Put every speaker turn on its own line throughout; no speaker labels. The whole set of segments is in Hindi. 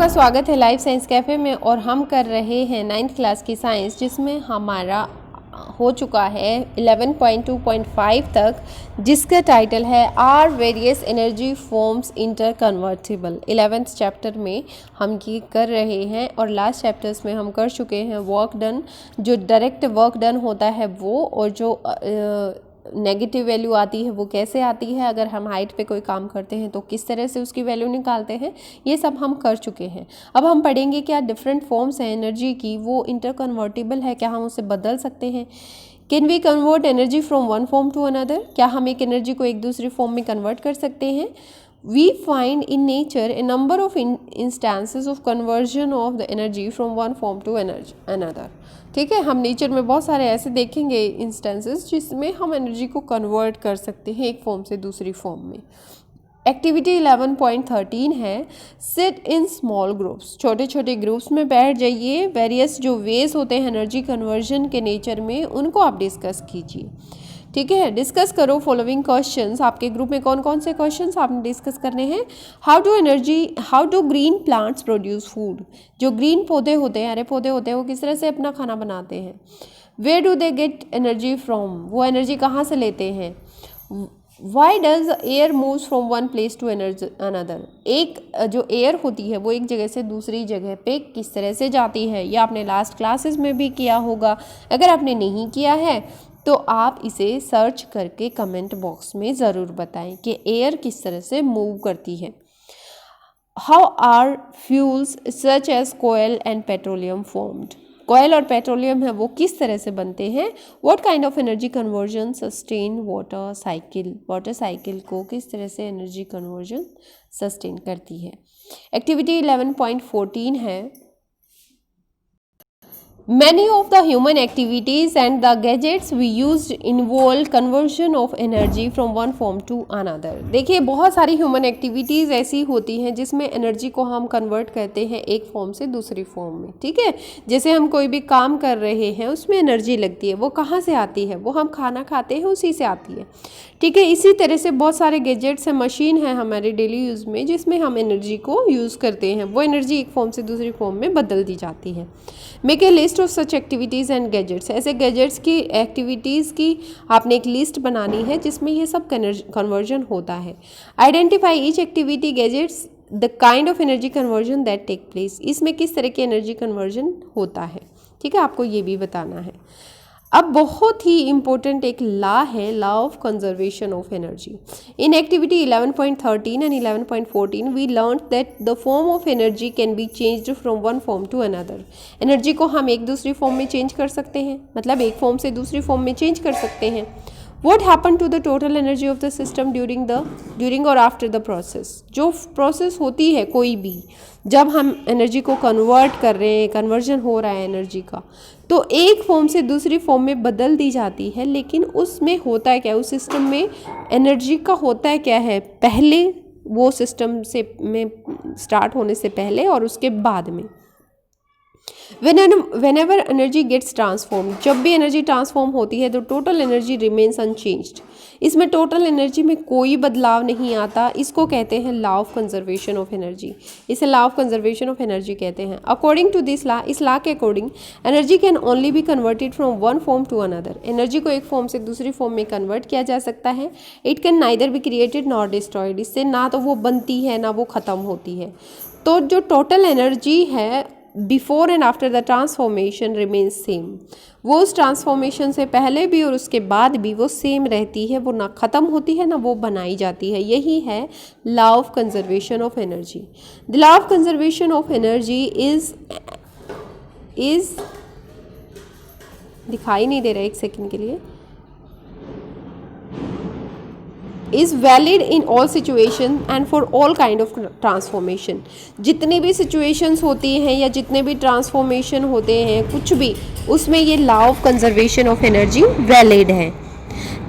का स्वागत है लाइफ साइंस कैफ़े में। और हम कर रहे हैं 9th क्लास की साइंस, जिसमें हमारा हो चुका है 11.2.5 तक, जिसका टाइटल है are various energy forms inter convertible. 11th chapter में हम ये कर रहे हैं और लास्ट चैप्टर्स में हम कर चुके हैं वर्क डन, जो डायरेक्ट वर्क डन होता है वो, और जो नेगेटिव वैल्यू आती है वो कैसे आती है, अगर हम हाइट पे कोई काम करते हैं तो किस तरह से उसकी वैल्यू निकालते हैं, ये सब हम कर चुके हैं। अब हम पढ़ेंगे क्या डिफरेंट फॉर्म्स हैं एनर्जी की, वो इंटर कन्वर्टिबल है, क्या हम उसे बदल सकते हैं। Can we convert energy from one form to another, क्या हम एक एनर्जी को एक दूसरी फॉर्म में कन्वर्ट कर सकते हैं। We find in nature a number of instances of conversion of the energy from one form to another। ठीक है, हम नेचर में बहुत सारे ऐसे देखेंगे इंस्टेंसेस जिसमें हम एनर्जी को कन्वर्ट कर सकते हैं एक फॉर्म से दूसरी फॉर्म में। एक्टिविटी 11.13 है सिट इन स्मॉल ग्रुप्स, छोटे छोटे ग्रुप्स में बैठ जाइए। वेरियस जो वेज होते हैं एनर्जी कन्वर्जन के नेचर में, उनको आप डिस्कस कीजिए। ठीक है, डिस्कस करो फॉलोइंग क्वेश्चंस। आपके ग्रुप में कौन कौन से क्वेश्चंस आपने डिस्कस करने हैं। How do green plants produce food, जो ग्रीन पौधे होते हैं, हरे पौधे होते हैं, वो किस तरह से अपना खाना बनाते हैं। Where do they get energy from, वो एनर्जी कहाँ से लेते हैं। Why does air moves from one place to another, एक जो एयर होती है वो एक जगह से दूसरी जगह पे किस तरह से जाती है, ये आपने लास्ट क्लासेस में भी किया होगा। अगर आपने नहीं किया है तो आप इसे सर्च करके कमेंट बॉक्स में ज़रूर बताएं कि एयर किस तरह से मूव करती है। How are fuels such as कोयल एंड पेट्रोलियम फॉर्म्ड, कोयल और पेट्रोलियम है वो किस तरह से बनते हैं। What kind of energy conversion sustain water cycle, water cycle को किस तरह से एनर्जी कन्वर्जन सस्टेन करती है। एक्टिविटी 11.14 है Many of the human activities and the gadgets we used involve conversion of energy from one form to another। देखिए, बहुत सारी ह्यूमन एक्टिविटीज़ ऐसी होती हैं जिसमें एनर्जी को हम कन्वर्ट करते हैं एक फॉर्म से दूसरी फॉर्म में। ठीक है, जैसे हम कोई भी काम कर रहे हैं उसमें एनर्जी लगती है, वो कहाँ से आती है, वो हम खाना खाते हैं उसी से आती है। ठीक है, इसी तरह से बहुत सारे गैजेट्स हैं, मशीन है हमारे डेली यूज़ में, जिसमें हम एनर्जी को यूज़ करते हैं, वो एनर्जी एक फॉर्म से दूसरी फॉर्म में बदल दी जाती है। Make a list of such activities and gadgets, ऐसे गैजेट्स की एक्टिविटीज़ की आपने एक लिस्ट बनानी है जिसमें ये सब कन्वर्जन होता है। Identify each activity gadgets the kind of energy conversion that take place, इसमें किस तरह की एनर्जी कन्वर्जन होता है। ठीक है, आपको ये भी बताना है। अब बहुत ही इम्पोर्टेंट एक लॉ है, law of conservation of energy. In activity 11.13 and 11.14 we learn that the form of energy can be changed from one form to another. Energy को हम एक दूसरी फॉर्म में चेंज कर सकते हैं, मतलब एक फॉर्म से दूसरी फॉर्म में चेंज कर सकते हैं। What happened to the total energy of the system during और after the process, जो प्रोसेस होती है कोई भी, जब हम एनर्जी को कन्वर्ट कर रहे हैं, कन्वर्जन हो रहा है एनर्जी का, तो एक फॉर्म से दूसरी फॉर्म में बदल दी जाती है। लेकिन उसमें होता है क्या, उस सिस्टम में एनर्जी का होता है क्या है, पहले वो सिस्टम से में स्टार्ट होने से पहले और उसके बाद में। Whenever energy gets transformed, जब भी एनर्जी ट्रांसफॉर्म होती है तो टोटल एनर्जी रिमेन्स अनचेंज्ड, इसमें टोटल एनर्जी में कोई बदलाव नहीं आता। इसको कहते हैं law of conservation of energy, इसे law of conservation of energy कहते हैं। अकॉर्डिंग टू दिस लॉ, इस लॉ के according energy can only be converted from one form to another, energy को एक फॉर्म से दूसरी फॉर्म में कन्वर्ट किया जा सकता है। It can neither be created nor destroyed, इससे ना तो वो बनती है ना वो ख़त्म होती है। तो जो टोटल एनर्जी है before and after the transformation remains same, वो उस ट्रांसफॉर्मेशन से पहले भी और उसके बाद भी वो सेम रहती है, वो ना ख़त्म होती है ना वो बनाई जाती है। यही है law of conservation of energy. The law of conservation of energy is दिखाई नहीं दे रहा, एक सेकेंड के लिए, is valid in all situation and for all kind of transformation. जितनी भी सिचुएशंस होती हैं या जितने भी ट्रांसफॉर्मेशन होते हैं कुछ भी, उसमें ये law of conservation of energy valid है।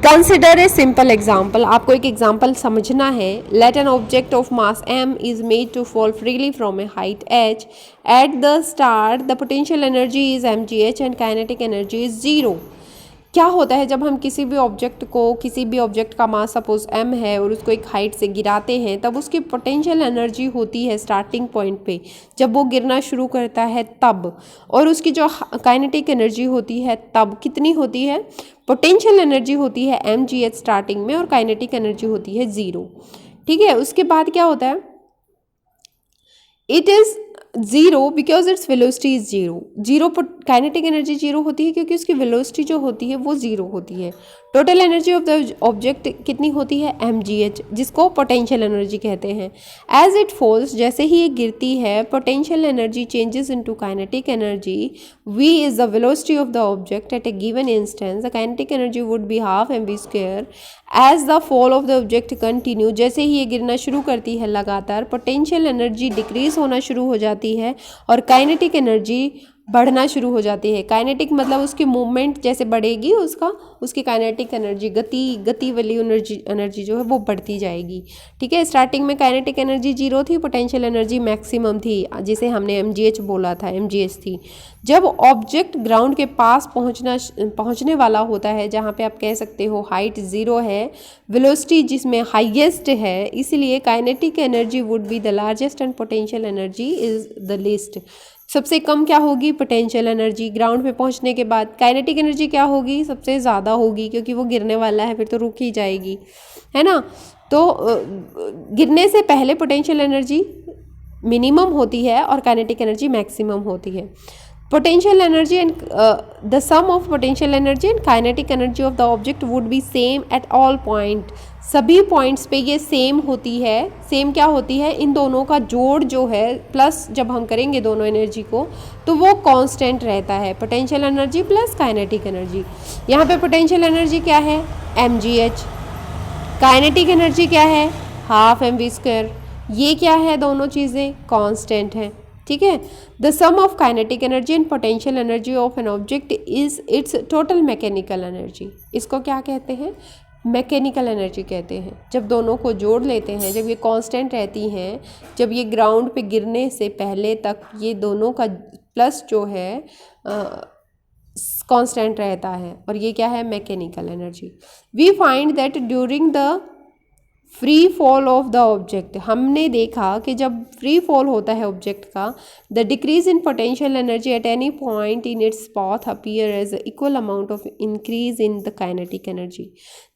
कंसिडर ए सिंपल एग्जाम्पल, आपको एक एग्जाम्पल समझना है। Let an object of mass m is made to fall freely from a height h। At the start the potential energy is mgh and kinetic energy is 0। क्या होता है जब हम किसी भी ऑब्जेक्ट का मास सपोज m है और उसको एक हाइट से गिराते हैं, तब उसकी पोटेंशियल एनर्जी होती है स्टार्टिंग पॉइंट पे जब वो गिरना शुरू करता है तब, और उसकी जो काइनेटिक एनर्जी होती है तब कितनी होती है, पोटेंशियल एनर्जी होती है mgh स्टार्टिंग में और काइनेटिक एनर्जी होती है 0। ठीक है, उसके बाद क्या होता है, it is 0 because its velocity is 0 पर काइनेटिक एनर्जी 0 होती है क्योंकि उसकी वेलोसिटी जो होती है वो 0 होती है। Total energy of the object कितनी होती है mgh, जिसको पोटेंशियल एनर्जी कहते हैं। एज इट फॉल्स, जैसे ही ये गिरती है, potential energy changes into kinetic energy. v is the velocity of the object at a given instance, the kinetic energy would be half mv square. As the fall of the object continue, जैसे ही ये गिरना शुरू करती है लगातार, पोटेंशियल एनर्जी डिक्रीज होना शुरू हो जाती है और काइनेटिक एनर्जी बढ़ना शुरू हो जाती है। काइनेटिक मतलब उसकी मूवमेंट जैसे बढ़ेगी उसकी काइनेटिक एनर्जी गति वाली एनर्जी जो है वो बढ़ती जाएगी। ठीक है, स्टार्टिंग में काइनेटिक एनर्जी 0 थी, पोटेंशियल एनर्जी मैक्सिमम थी जिसे हमने mgh बोला था, mgh थी। जब ऑब्जेक्ट ग्राउंड के पास पहुंचने वाला होता है, जहाँ पे आप कह सकते हो हाइट 0 है, वेलोसिटी जिसमें हाईएस्ट है, इसलिए kinetic energy would be the largest and potential energy is the least. सबसे कम क्या होगी, पोटेंशियल एनर्जी। ग्राउंड पे पहुंचने के बाद काइनेटिक एनर्जी क्या होगी, सबसे ज़्यादा होगी, क्योंकि वो गिरने वाला है, फिर तो रुक ही जाएगी, है ना। तो गिरने से पहले पोटेंशियल एनर्जी मिनिमम होती है और काइनेटिक एनर्जी मैक्सिमम होती है। Potential energy and the sum of potential energy and kinetic energy of the object would be same at all point. सभी पॉइंट्स पे ये सेम होती है। सेम क्या होती है, इन दोनों का जोड़ जो है प्लस जब हम करेंगे दोनों एनर्जी को तो वो कांस्टेंट रहता है, potential energy plus kinetic energy. यहाँ पे पोटेंशियल एनर्जी क्या है, mgh, काइनेटिक एनर्जी क्या है, हाफ mv स्क्वायर। ये क्या है, दोनों चीज़ें कांस्टेंट हैं। ठीक है, the sum of kinetic energy and potential energy of an object is its total mechanical energy. इसको क्या कहते हैं, मैकेनिकल एनर्जी कहते हैं। जब दोनों को जोड़ लेते हैं, जब ये कांस्टेंट रहती हैं, जब ये ग्राउंड पे गिरने से पहले तक ये दोनों का प्लस जो है कांस्टेंट रहता है, और ये क्या है, mechanical energy. We find that during the free fall of the object, हमने देखा कि जब फ्री फॉल होता है ऑब्जेक्ट का, the decrease in potential energy at any point in its path appear as equal amount of increase in the kinetic energy.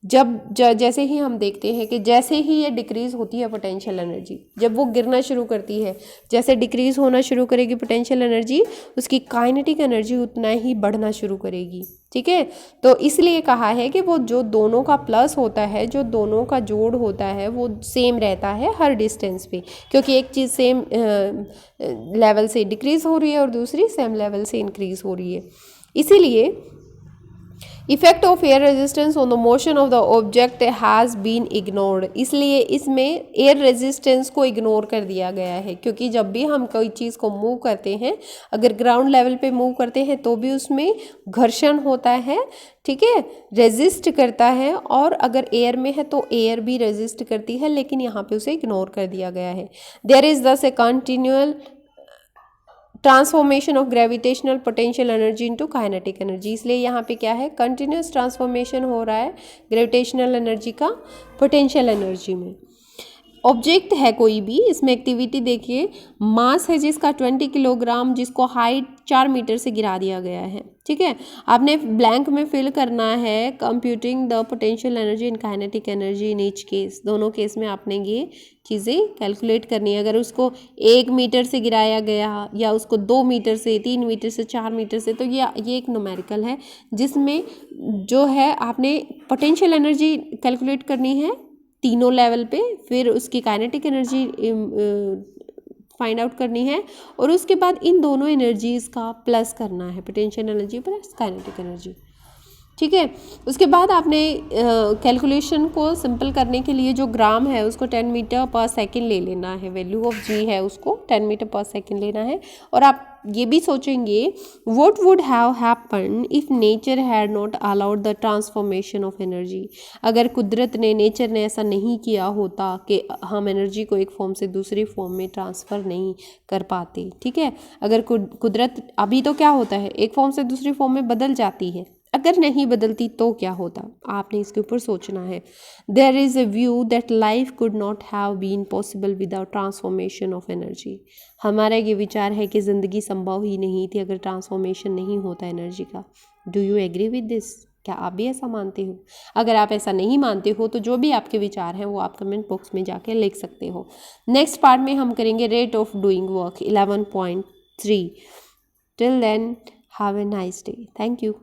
जैसे ही हम देखते हैं कि जैसे ही ये डिक्रीज होती है पोटेंशियल एनर्जी, जब वो गिरना शुरू करती है, जैसे डिक्रीज होना शुरू करेगी पोटेंशियल एनर्जी, उसकी काइनेटिक एनर्जी उतना ही बढ़ना शुरू करेगी। ठीक है, तो इसलिए कहा है कि वो जो दोनों का प्लस होता है, जो दोनों का जोड़ होता है, वो सेम रहता है हर डिस्टेंस पे, क्योंकि एक चीज़ सेम लेवल से डिक्रीज़ हो रही है और दूसरी सेम लेवल से इंक्रीज़ हो रही है। इसीलिए effect of air resistance on the motion of the object has been ignored, इसलिए इसमें एयर रेजिस्टेंस को इग्नोर कर दिया गया है। क्योंकि जब भी हम कोई चीज़ को मूव करते हैं, अगर ग्राउंड लेवल पे मूव करते हैं तो भी उसमें घर्षण होता है, ठीक है, रेजिस्ट करता है, और अगर एयर में है तो एयर भी रेजिस्ट करती है, लेकिन यहाँ पे उसे इग्नोर कर दिया गया है। There is thus a continual transformation of gravitational potential energy into kinetic energy, इसलिए यहाँ पे क्या है, कंटिन्यूस ट्रांसफॉर्मेशन हो रहा है ग्रेविटेशनल एनर्जी का पोटेंशियल एनर्जी में। ऑब्जेक्ट है कोई भी, इसमें एक्टिविटी देखिए, मास है जिसका 20 किलोग्राम, जिसको हाइट 4 मीटर से गिरा दिया गया है। ठीक है, आपने ब्लैंक में फिल करना है computing the potential energy and kinetic energy in each case. दोनों केस में आपने ये चीज़ें कैलकुलेट करनी है। अगर उसको 1 मीटर से गिराया गया या उसको 2 मीटर से, 3 मीटर से, 4 मीटर से, तो ये एक न्यूमेरिकल है जिसमें जो है आपने पोटेंशियल एनर्जी कैलकुलेट करनी है तीनों लेवल पे, फिर उसकी काइनेटिक एनर्जी फाइंड आउट करनी है, और उसके बाद इन दोनों एनर्जीज़ का प्लस करना है, potential energy plus kinetic energy. ठीक है, उसके बाद आपने कैलकुलेशन को सिंपल करने के लिए जो ग्राम है उसको 10 मीटर पर सेकंड ले लेना है, वैल्यू ऑफ जी है उसको 10 मीटर पर सेकंड लेना है। और आप ये भी सोचेंगे what would have happen if nature had not allowed the transformation of energy, अगर कुदरत ने, नेचर ने ऐसा नहीं किया होता कि हम एनर्जी को एक फॉर्म से दूसरी फॉर्म में ट्रांसफ़र नहीं कर पाते। ठीक है, अगर कुदरत, अभी तो क्या होता है, एक फॉर्म से दूसरी फॉर्म में बदल जाती है, अगर नहीं बदलती तो क्या होता, आपने इसके ऊपर सोचना है। There is a view that life could not have been possible without transformation of energy. हमारा ये विचार है कि ज़िंदगी संभव ही नहीं थी अगर ट्रांसफॉर्मेशन नहीं होता एनर्जी का। Do you agree with this? क्या आप भी ऐसा मानते हो? अगर आप ऐसा नहीं मानते हो तो जो भी आपके विचार हैं वो आप कमेंट बॉक्स में जाके लिख सकते हो। नेक्स्ट पार्ट में हम करेंगे rate of doing work 11.3। Till then have a nice day. Thank you.